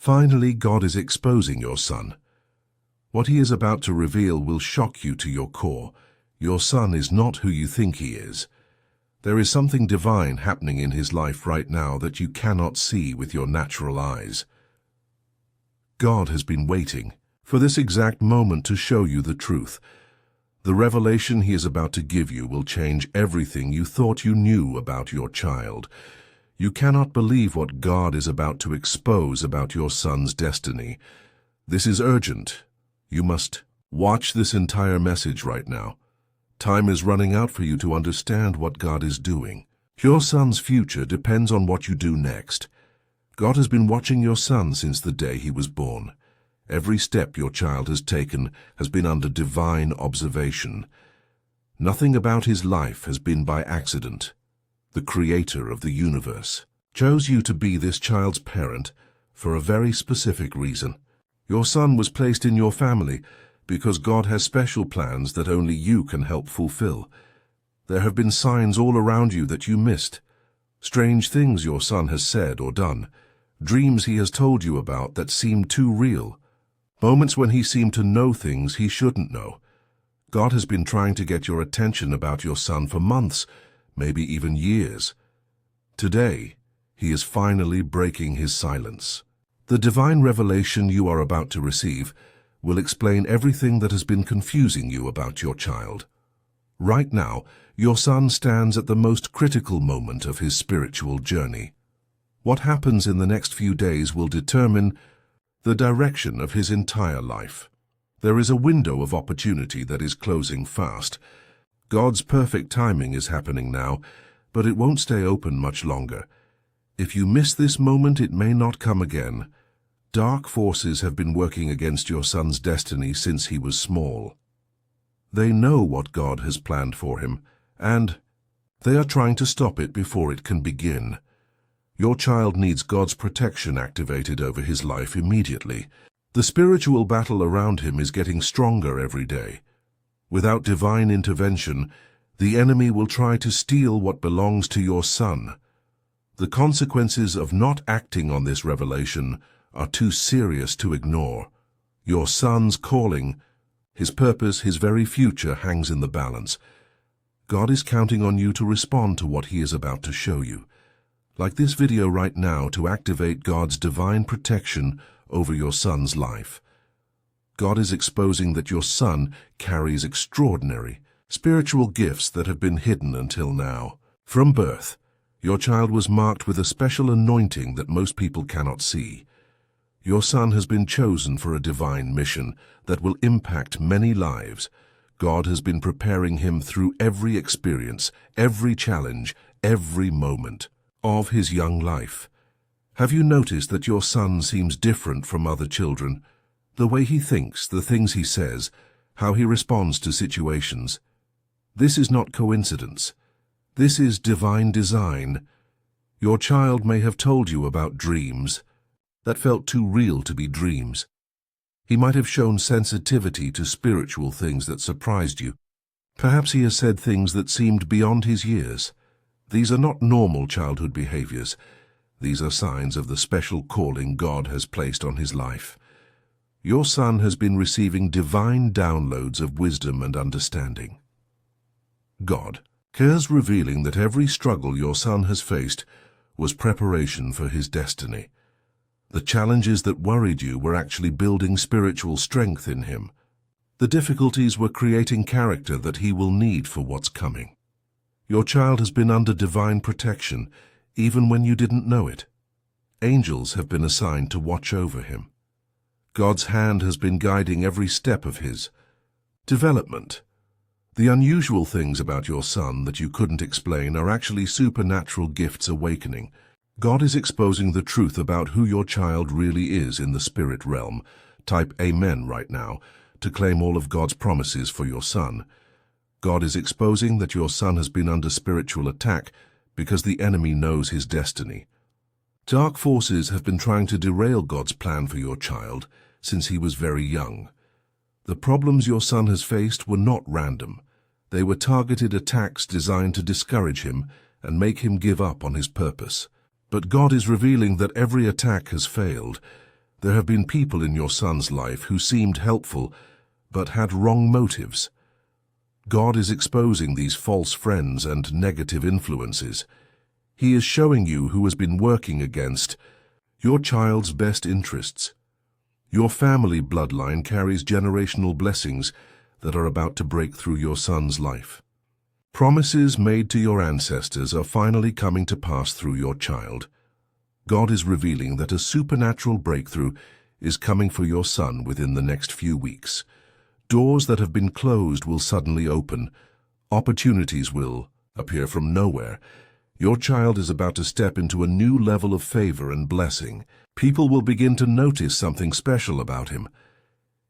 Finally, God is exposing your son. What he is about to reveal will shock you to your core. Your son is not who you think he is. There is something divine happening in his life right now that you cannot see with your natural eyes. God has been waiting for this exact moment to show you the truth. The revelation he is about to give you will change everything you thought you knew about your child. You cannot believe what God is about to expose about your son's destiny. This is urgent. You must watch this entire message right now. Time is running out for you to understand what God is doing. Your son's future depends on what you do next. God has been watching your son since the day he was born. Every step your child has taken has been under divine observation. Nothing about his life has been by accident. The Creator of the universe chose you to be this child's parent for a very specific reason. Your son was placed in your family because God has special plans that only you can help fulfill. There have been signs all around you that you missed. Strange things your son has said or done. Dreams he has told you about that seemed too real. Moments when he seemed to know things he shouldn't know. God has been trying to get your attention about your son for months, maybe even years. Today, he is finally breaking his silence. The divine revelation you are about to receive will explain everything that has been confusing you about your child. Right now, your son stands at the most critical moment of his spiritual journey. What happens in the next few days will determine the direction of his entire life. There is a window of opportunity that is closing fast. God's perfect timing is happening now, but it won't stay open much longer. If you miss this moment, it may not come again. Dark forces have been working against your son's destiny since he was small. They know what God has planned for him, and they are trying to stop it before it can begin. Your child needs God's protection activated over his life immediately. The spiritual battle around him is getting stronger every day. Without divine intervention, the enemy will try to steal what belongs to your son. The consequences of not acting on this revelation are too serious to ignore. Your son's calling, his purpose, his very future hangs in the balance. God is counting on you to respond to what he is about to show you. Like this video right now, to activate God's divine protection over your son's life. God is exposing that your son carries extraordinary spiritual gifts that have been hidden until now. From birth, your child was marked with a special anointing that most people cannot see. Your son has been chosen for a divine mission that will impact many lives. God has been preparing him through every experience, every challenge, every moment of his young life. Have you noticed that your son seems different from other children? The way he thinks, the things he says, how he responds to situations. This is not coincidence. This is divine design. Your child may have told you about dreams that felt too real to be dreams. He might have shown sensitivity to spiritual things that surprised you. Perhaps he has said things that seemed beyond his years. These are not normal childhood behaviors. These are signs of the special calling God has placed on his life. Your son has been receiving divine downloads of wisdom and understanding. God is revealing that every struggle your son has faced was preparation for his destiny. The challenges that worried you were actually building spiritual strength in him. The difficulties were creating character that he will need for what's coming. Your child has been under divine protection, even when you didn't know it. Angels have been assigned to watch over him. God's hand has been guiding every step of his development. The unusual things about your son that you couldn't explain are actually supernatural gifts awakening. God is exposing the truth about who your child really is in the spirit realm. Type Amen right now to claim all of God's promises for your son. God is exposing that your son has been under spiritual attack because the enemy knows his destiny. Dark forces have been trying to derail God's plan for your child since he was very young. The problems your son has faced were not random. They were targeted attacks designed to discourage him and make him give up on his purpose. But God is revealing that every attack has failed. There have been people in your son's life who seemed helpful, but had wrong motives. God is exposing these false friends and negative influences. He is showing you who has been working against your child's best interests. Your family bloodline carries generational blessings that are about to break through your son's life. Promises made to your ancestors are finally coming to pass through your child. God is revealing that a supernatural breakthrough is coming for your son within the next few weeks. Doors that have been closed will suddenly open. Opportunities will appear from nowhere. Your child is about to step into a new level of favor and blessing. People will begin to notice something special about him.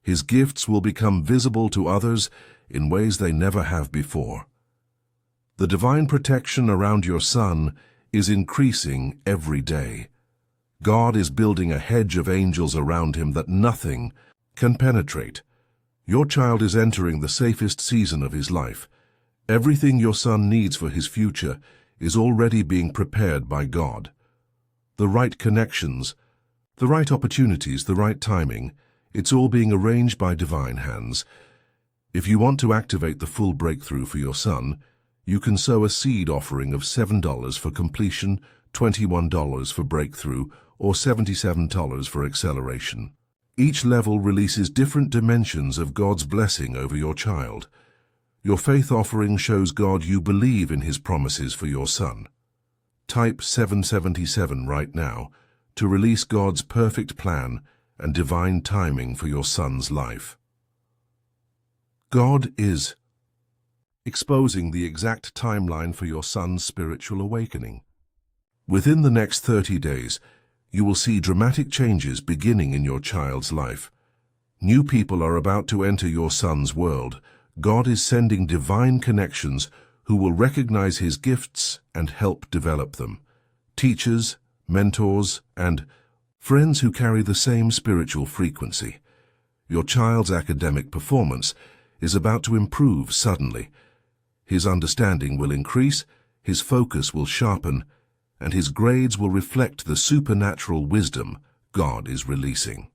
His gifts will become visible to others in ways they never have before. The divine protection around your son is increasing every day. God is building a hedge of angels around him that nothing can penetrate. Your child is entering the safest season of his life. Everything your son needs for his future is already being prepared by God. The right connections, the right opportunities, the right timing, it's all being arranged by divine hands. If you want to activate the full breakthrough for your son, you can sow a seed offering of $7 for completion, $21 for breakthrough, or $77 for acceleration. Each level releases different dimensions of God's blessing over your child. Your faith offering shows God you believe in His promises for your son. Type 777 right now to release God's perfect plan and divine timing for your son's life. God is exposing the exact timeline for your son's spiritual awakening. Within the next 30 days, you will see dramatic changes beginning in your child's life. New people are about to enter your son's world. God is sending divine connections who will recognize his gifts and help develop them. Teachers, mentors, and friends who carry the same spiritual frequency. Your child's academic performance is about to improve suddenly. His understanding will increase, his focus will sharpen, and his grades will reflect the supernatural wisdom God is releasing.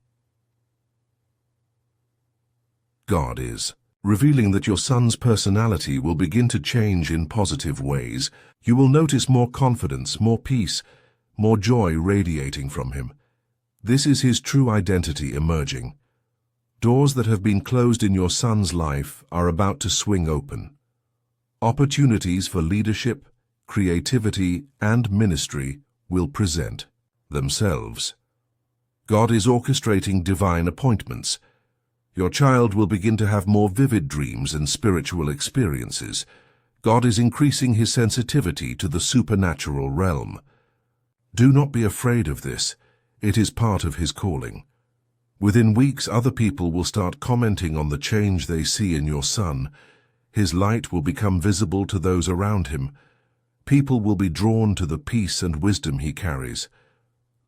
God is revealing that your son's personality will begin to change in positive ways. You will notice more confidence, more peace, more joy radiating from him. This is his true identity emerging. Doors that have been closed in your son's life are about to swing open. Opportunities for leadership, creativity, and ministry will present themselves. God is orchestrating divine appointments. Your child will begin to have more vivid dreams and spiritual experiences. God is increasing his sensitivity to the supernatural realm. Do not be afraid of this. It is part of his calling. Within weeks, other people will start commenting on the change they see in your son. His light will become visible to those around him. People will be drawn to the peace and wisdom he carries.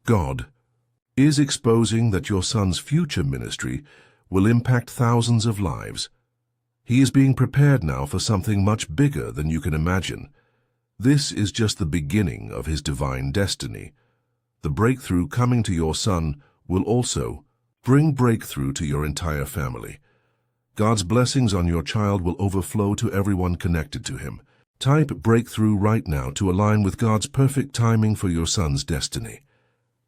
God is exposing that your son's future ministry will impact thousands of lives. He is being prepared now for something much bigger than you can imagine. This is just the beginning of his divine destiny. The breakthrough coming to your son will also bring breakthrough to your entire family. God's blessings on your child will overflow to everyone connected to him. Type breakthrough right now to align with God's perfect timing for your son's destiny.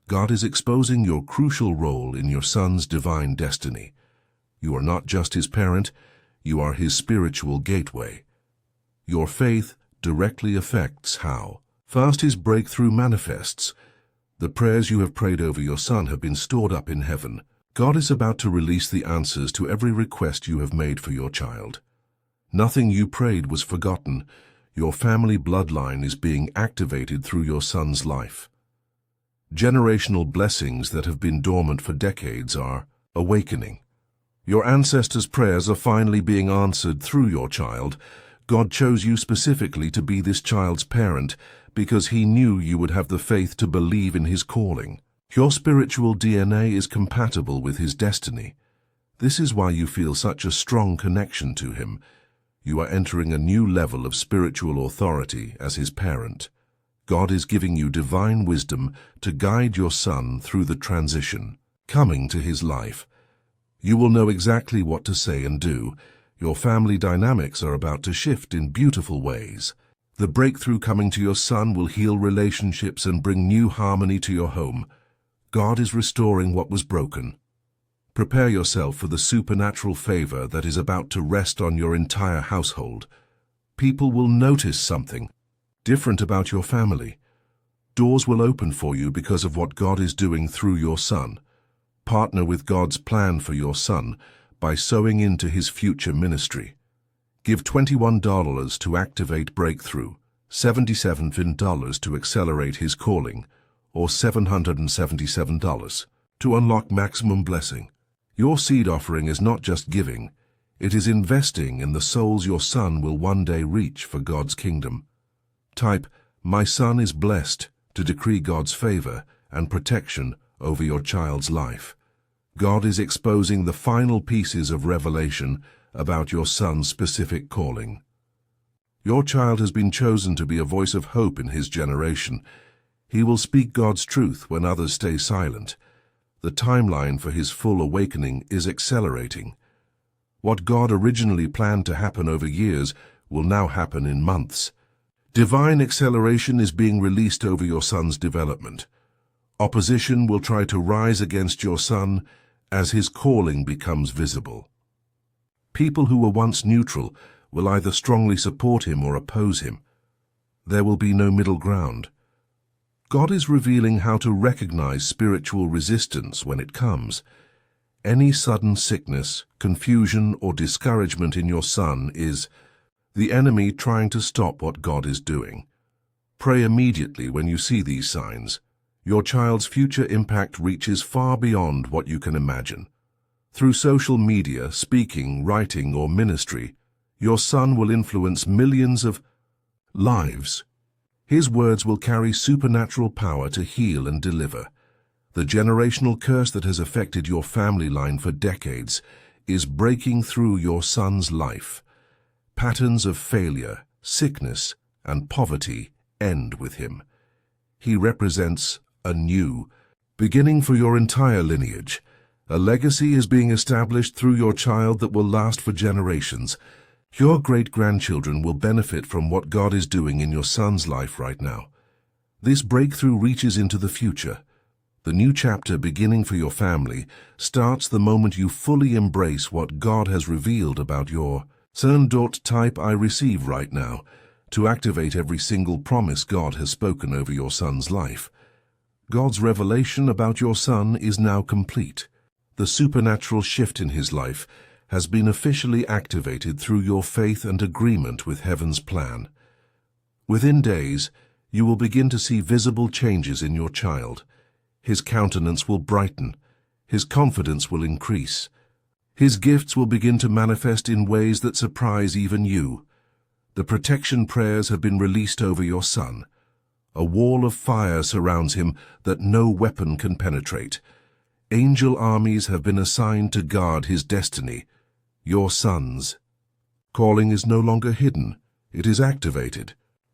God is exposing your crucial role in your son's divine destiny. You are not just his parent, you are his spiritual gateway. Your faith directly affects how fast his breakthrough manifests. The prayers you have prayed over your son have been stored up in heaven. God is about to release the answers to every request you have made for your child. Nothing you prayed was forgotten. Your family bloodline is being activated through your son's life. Generational blessings that have been dormant for decades are awakening. Your ancestors' prayers are finally being answered through your child. God chose you specifically to be this child's parent because he knew you would have the faith to believe in his calling. Your spiritual DNA is compatible with his destiny. This is why you feel such a strong connection to him. You are entering a new level of spiritual authority as his parent. God is giving you divine wisdom to guide your son through the transition. coming to his life. You will know exactly what to say and do. Your family dynamics are about to shift in beautiful ways. The breakthrough coming to your son will heal relationships and bring new harmony to your home. God is restoring what was broken. Prepare yourself for the supernatural favor that is about to rest on your entire household. People will notice something different about your family. Doors will open for you because of what God is doing through your son. Partner with God's plan for your son by sowing into his future ministry. Give $21 to activate breakthrough, $77 to accelerate his calling, or $777 to unlock maximum blessing. Your seed offering is not just giving, it is investing in the souls your son will one day reach for God's kingdom. Type, "My son is blessed," to decree God's favor and protection over your child's life. God is exposing the final pieces of revelation about your son's specific calling. Your child has been chosen to be a voice of hope in his generation. He will speak God's truth when others stay silent. The timeline for his full awakening is accelerating. What God originally planned to happen over years will now happen in months. Divine acceleration is being released over your son's development. Opposition will try to rise against your son as his calling becomes visible. People who were once neutral will either strongly support him or oppose him. There will be no middle ground. God is revealing how to recognize spiritual resistance when it comes. Any sudden sickness, confusion, or discouragement in your son is the enemy trying to stop what God is doing. Pray immediately when you see these signs. Your child's future impact reaches far beyond what you can imagine. Through social media, speaking, writing, or ministry, your son will influence millions of lives. His words will carry supernatural power to heal and deliver. The generational curse that has affected your family line for decades is breaking through your son's life. Patterns of failure, sickness, and poverty end with him. He represents a new beginning for your entire lineage. A legacy is being established through your child that will last for generations. Your great-grandchildren will benefit from what God is doing in your son's life right now. This breakthrough reaches into the future. The new chapter beginning for your family starts the moment you fully embrace what God has revealed about your son. Type "I receive" right now to activate every single promise God has spoken over your son's life. God's revelation about your son is now complete. The supernatural shift in his life has been officially activated through your faith and agreement with heaven's plan. Within days, you will begin to see visible changes in your child. His countenance will brighten. His confidence will increase. His gifts will begin to manifest in ways that surprise even you. The protection prayers have been released over your son. A wall of fire surrounds him that no weapon can penetrate. Angel armies have been assigned to guard his destiny. Your son's calling is no longer hidden. It is activated.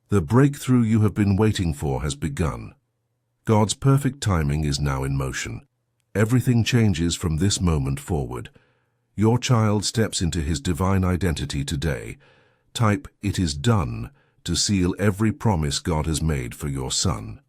The breakthrough you have been waiting for has begun. God's perfect timing is now in motion. Everything changes from this moment forward. Your child steps into his divine identity today. Type "It is done" to seal every promise God has made for your son.